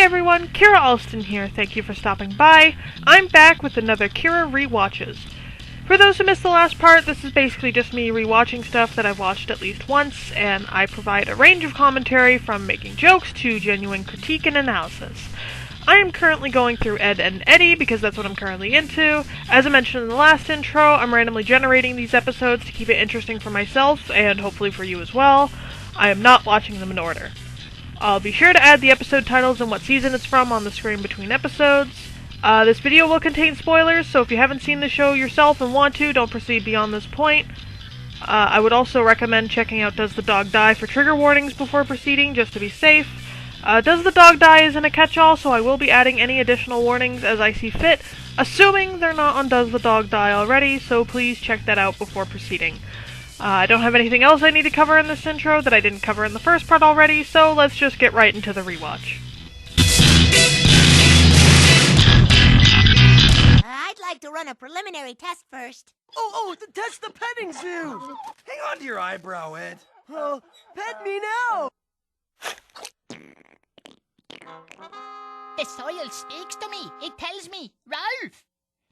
everyone, Kira Alston here. Thank you for stopping by. I'm back with another Kira Rewatches. For those who missed the last part, this is basically just me rewatching stuff that I've watched at least once, and I provide a range of commentary from making jokes to genuine critique and analysis. I am currently going through Ed and Eddy because that's what I'm currently into. As I mentioned in the last intro, I'm randomly generating these episodes to keep it interesting for myself and hopefully for you as well. I am not watching them in order. I'll be sure to add the episode titles and what season it's from on the screen between episodes. This video will contain spoilers, so if you haven't seen the show yourself and want to, don't proceed beyond this point. I would also recommend checking out Does the Dog Die for trigger warnings before proceeding, just to be safe. Does the Dog Die isn't a catch-all, so I will be adding any additional warnings as I see fit, assuming they're not on Does the Dog Die already, so please check that out before proceeding. I don't have anything else I need to cover in this intro that I didn't cover in the first part already, so let's just get right into the rewatch. I'd like to run a preliminary test first. Test the petting zoo! Hang on to your eyebrow, Ed. Oh, pet me now! The soil speaks to me. It tells me, Ralph,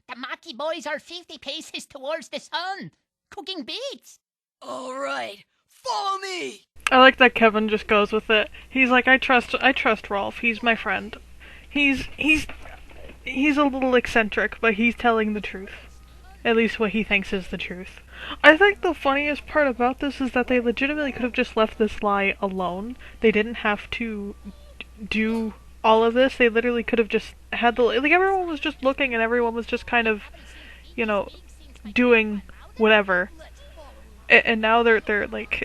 the Mocky boys are 50 paces towards the sun, cooking beets. All right, follow me! I like that Kevin just goes with it. He's like, I trust Rolf. He's my friend. He's a little eccentric, but he's telling the truth. At least what he thinks is the truth. I think the funniest part about this is that they legitimately could have just left this lie alone. They didn't have to do all of this. They literally could have just had everyone was just looking and everyone was just kind of, doing whatever. And now they're like,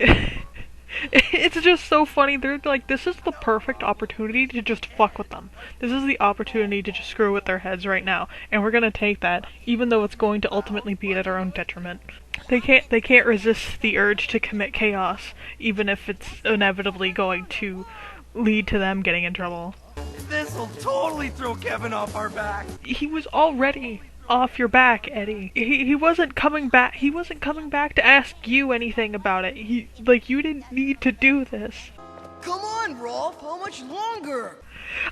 it's just so funny. They're like, this is the perfect opportunity to just fuck with them. This is the opportunity to just screw with their heads right now, and we're gonna take that, even though it's going to ultimately be at our own detriment. They can't resist the urge to commit chaos, even if it's inevitably going to lead to them getting in trouble. This'll totally throw Kevin off our back. He was already off your back, Eddy. He wasn't coming back. He wasn't coming back to ask you anything about it. You didn't need to do this. Come on, Rolf. How much longer?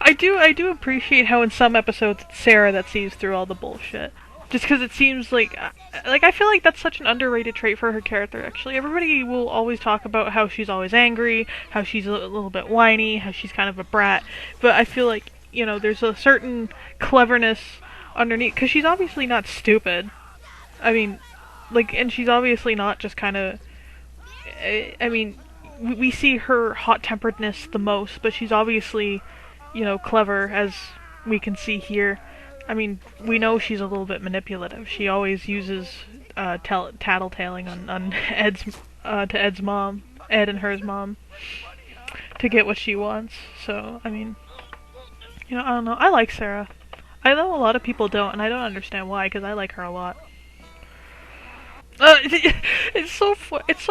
I do appreciate how in some episodes it's Sarah that sees through all the bullshit. Just because it seems like I feel like that's such an underrated trait for her character, actually. Everybody will always talk about how she's always angry, how she's a little bit whiny, how she's kind of a brat, but I feel like, there's a certain cleverness underneath, because she's obviously not stupid. I mean, and she's obviously not just kind of, we see her hot-temperedness the most, but she's obviously, clever, as we can see here. I mean, we know she's a little bit manipulative. She always uses tattletaling on Ed's mom, Ed and hers mom, to get what she wants. So, I mean, I don't know. I like Sarah. I know a lot of people don't, and I don't understand why, because I like her a lot. It's so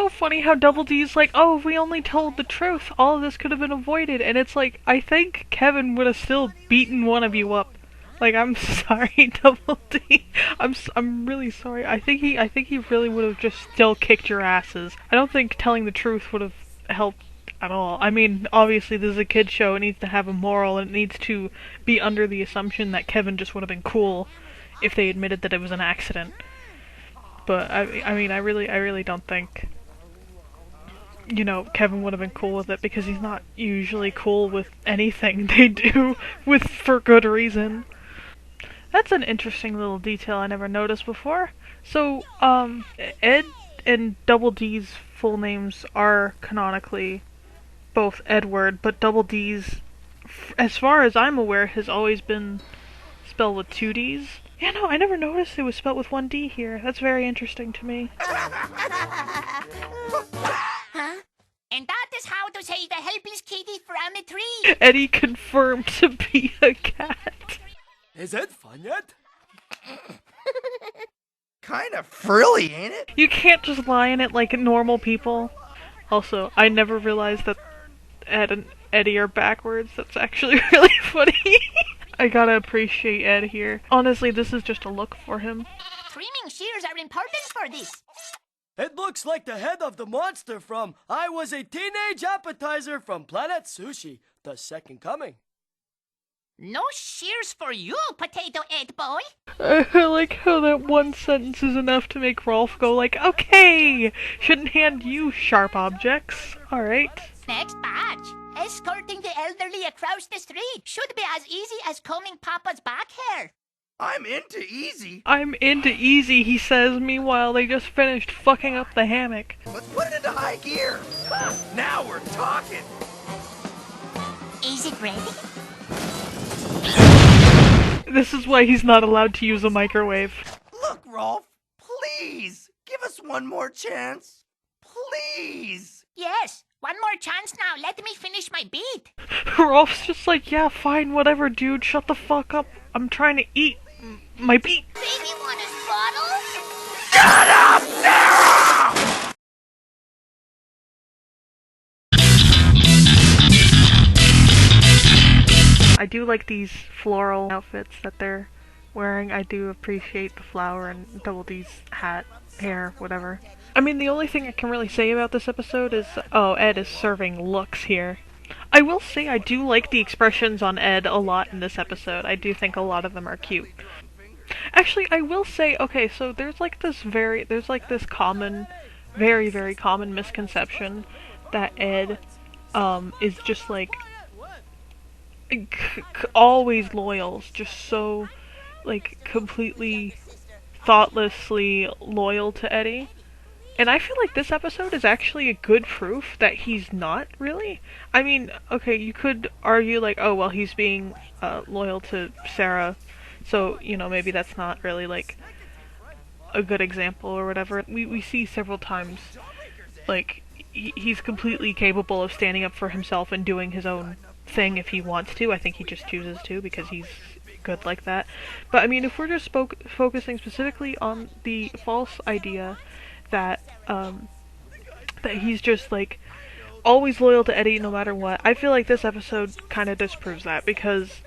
funny how Double D's like, oh, if we only told the truth, all of this could have been avoided, and it's like, I think Kevin would have still beaten one of you up. Like, I'm sorry, Double D. I'm really sorry. I think he really would have just still kicked your asses. I don't think telling the truth would have helped at all. I mean, obviously this is a kid's show, it needs to have a moral, and it needs to be under the assumption that Kevin just would have been cool if they admitted that it was an accident. But, I mean, I really don't think, Kevin would have been cool with it, because he's not usually cool with anything they do, for good reason. That's an interesting little detail I never noticed before. So, Ed and Double D's full names are canonically both Edward, but Double D's, as far as I'm aware, has always been spelled with 2 D's. Yeah, no, I never noticed it was spelled with 1 D here. That's very interesting to me. Huh? And that is how to save a helpless kitty from a tree. Eddy confirmed to be a cat. Is it fun yet? Kinda frilly, ain't it? You can't just lie in it like normal people. Also, I never realized that Ed and Eddy are backwards. That's actually really funny. I gotta appreciate Ed here. Honestly, this is just a look for him. Trimming shears are important for this. It looks like the head of the monster from I Was a Teenage Appetizer from Planet Sushi, The Second Coming. No shears for you, Potato Ed boy. I like how that one sentence is enough to make Rolf go like, okay, shouldn't hand you sharp objects. Alright. Next badge. Escorting the elderly across the street should be as easy as combing Papa's back hair. I'm into easy. I'm into easy, he says, meanwhile they just finished fucking up the hammock. Let's put it into high gear. Now we're talking. Is it ready? This is why he's not allowed to use a microwave. Look, Rolf, please, give us one more chance. Please. Yes, one more chance now. Let me finish my beat. Rolf's just like, yeah, fine, whatever, dude, shut the fuck up. I'm trying to eat my beat. Baby want his bottle? Shut up, Sarah! I do like these floral outfits that they're wearing. I do appreciate the flower and Double D's hat, hair, whatever. I mean, the only thing I can really say about this episode is, oh, Ed is serving looks here. I will say I do like the expressions on Ed a lot in this episode. I do think a lot of them are cute. Actually, I will say, okay, so there's like this common, very, very common misconception that Ed, is just like, always loyal, just so, like, completely thoughtlessly loyal to Eddy. And I feel like this episode is actually a good proof that he's not, really. I mean, okay, you could argue, like, oh, well, he's being loyal to Sarah, so, you know, maybe that's not really, like, a good example or whatever. We see several times, like, he's completely capable of standing up for himself and doing his own thing if he wants to. I think he just chooses to because he's good like that. But, I mean, if we're just focusing specifically on the false idea that he's just, like, always loyal to Eddy no matter what, I feel like this episode kind of disproves that, because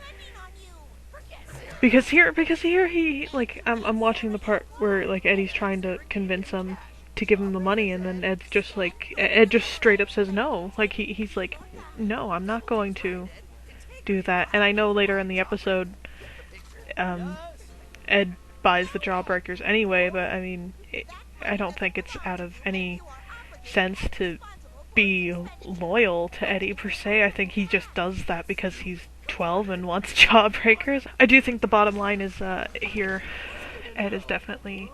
here he, like, I'm watching the part where, like, Eddy's trying to convince him to give him the money, and then Ed just straight up says no. Like, he's like, no, I'm not going to do that. And I know later in the episode, Ed buys the Jawbreakers anyway, but I mean, I don't think it's out of any sense to be loyal to Eddy per se. I think he just does that because he's 12 and wants Jawbreakers. I do think the bottom line is, here, Ed is definitely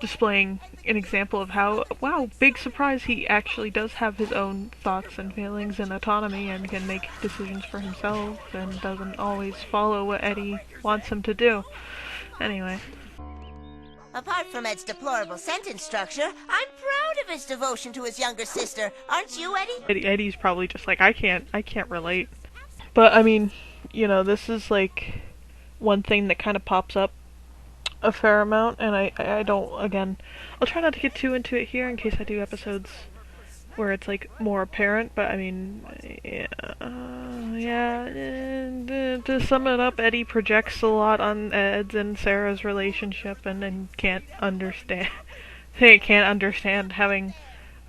displaying an example of how, wow, big surprise, he actually does have his own thoughts and feelings and autonomy and can make decisions for himself and doesn't always follow what Eddy wants him to do. Anyway. Apart from Ed's deplorable sentence structure, I'm proud of his devotion to his younger sister. Aren't you, Eddy? Eddy's probably just like, I can't relate. But, I mean, you know, this is, like, one thing that kind of pops up a fair amount, and I don't, again, I'll try not to get too into it here in case I do episodes where it's, like, more apparent, but I mean, to sum it up, Eddy projects a lot on Ed's and Sarah's relationship and can't understand having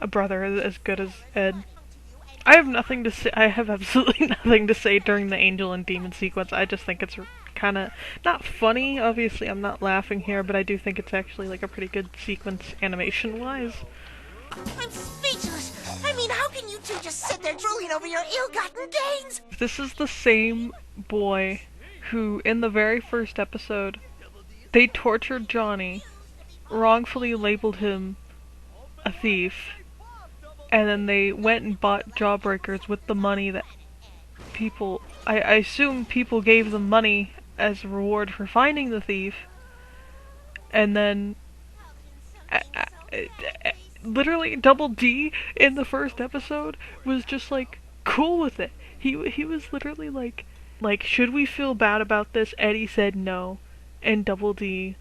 a brother as good as Ed. I have nothing to say. I have absolutely nothing to say during the angel and demon sequence. I just think it's kind of not funny. Obviously, I'm not laughing here, but I do think it's actually like a pretty good sequence animation-wise. I'm speechless. I mean, how can you two just sit there drooling over your ill-gotten gains? This is the same boy who, in the very first episode, they tortured Johnny, wrongfully labeled him a thief, and then they went and bought Jawbreakers with the money that people, I assume people gave them money as a reward for finding the thief, and then literally Double D in the first episode was just like cool with it. He was literally like should we feel bad about this? Eddy said no, and Double D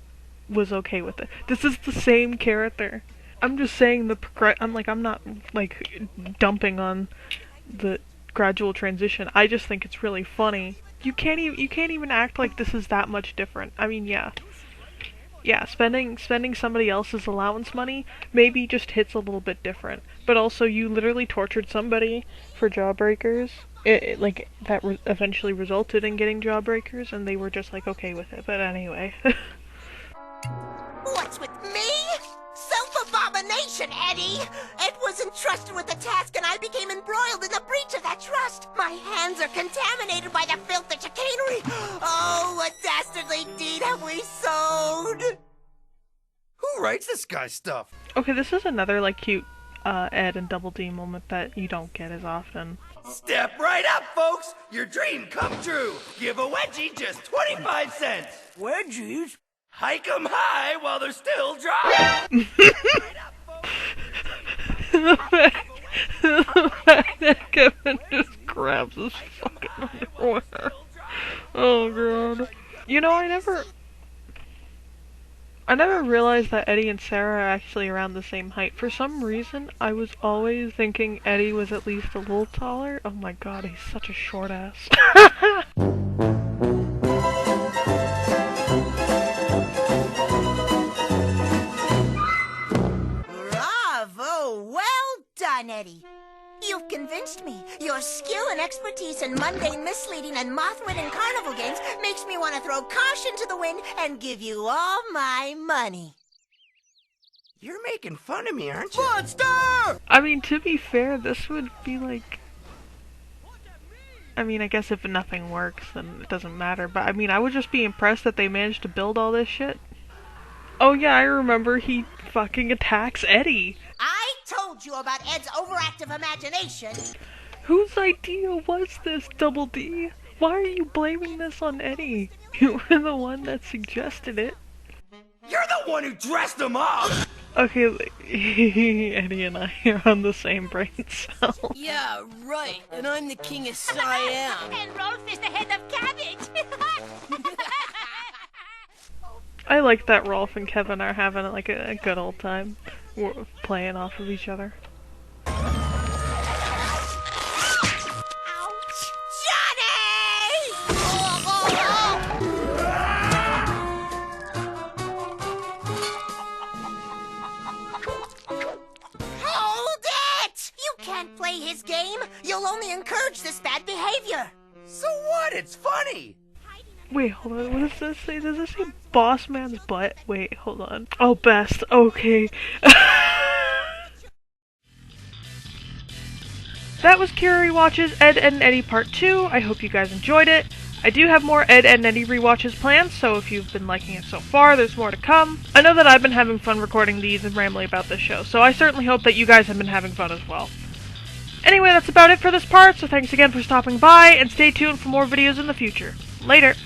was okay with it. This is the same character. I'm just saying I'm not like dumping on the gradual transition. I just think it's really funny. You can't even act like this is that much different. I mean, yeah, spending somebody else's allowance money maybe just hits a little bit different. But also, you literally tortured somebody for Jawbreakers, eventually resulted in getting Jawbreakers, and they were just like okay with it. But anyway. What's with me? Self-abomination, Eddie! Ed was entrusted with the task and I became embroiled in the breach of that trust. My hands are contaminated by the filth and chicanery. Oh, what dastardly deed have we sowed? Who writes this guy's stuff? Okay, this is another like cute Ed and Double D moment that you don't get as often. Step right up, folks! Your dream come true! Give a wedgie just 25 cents! Wedgies? Hike 'em high while they're still dry! The fact that Kevin just grabs his fucking underwear. Oh god. You know, I never realized that Eddie and Sarah are actually around the same height. For some reason, I was always thinking Eddie was at least a little taller. Oh my god, he's such a short ass. Bravo! Well done, Eddie. You've convinced me. Your skill and expertise in mundane, misleading, and moth-ridden carnival games makes me want to throw caution to the wind and give you all my money. You're making fun of me, aren't you? Monster! I mean, to be fair, this would be like... I mean, I guess if nothing works, then it doesn't matter. But I mean, I would just be impressed that they managed to build all this shit. Oh yeah, I remember he fucking attacks Eddy. I told you about Ed's overactive imagination. Whose idea was this, Double D? Why are you blaming this on Eddie? You were the one that suggested it. You're the one who dressed him up! Okay, Eddie and I are on the same brain cell. Yeah, right. And I'm the king of Siam. And Rolf is the head of cabbage. I like that Rolf and Kevin are having like a good old time. We're playing off of each other. Ouch! Johnny! Hold it! You can't play his game. You'll only encourage this bad behavior. So what? It's funny! Wait, hold on, what does this say? Does this say Boss Man's butt? Wait, hold on. Oh, best, okay. That was Kira Rewatches Ed, Ed, and Eddy Part 2. I hope you guys enjoyed it. I do have more Ed, Ed, and Eddy rewatches planned, so if you've been liking it so far, there's more to come. I know that I've been having fun recording these and rambling about this show, so I certainly hope that you guys have been having fun as well. Anyway, that's about it for this part, so thanks again for stopping by, and stay tuned for more videos in the future. Later!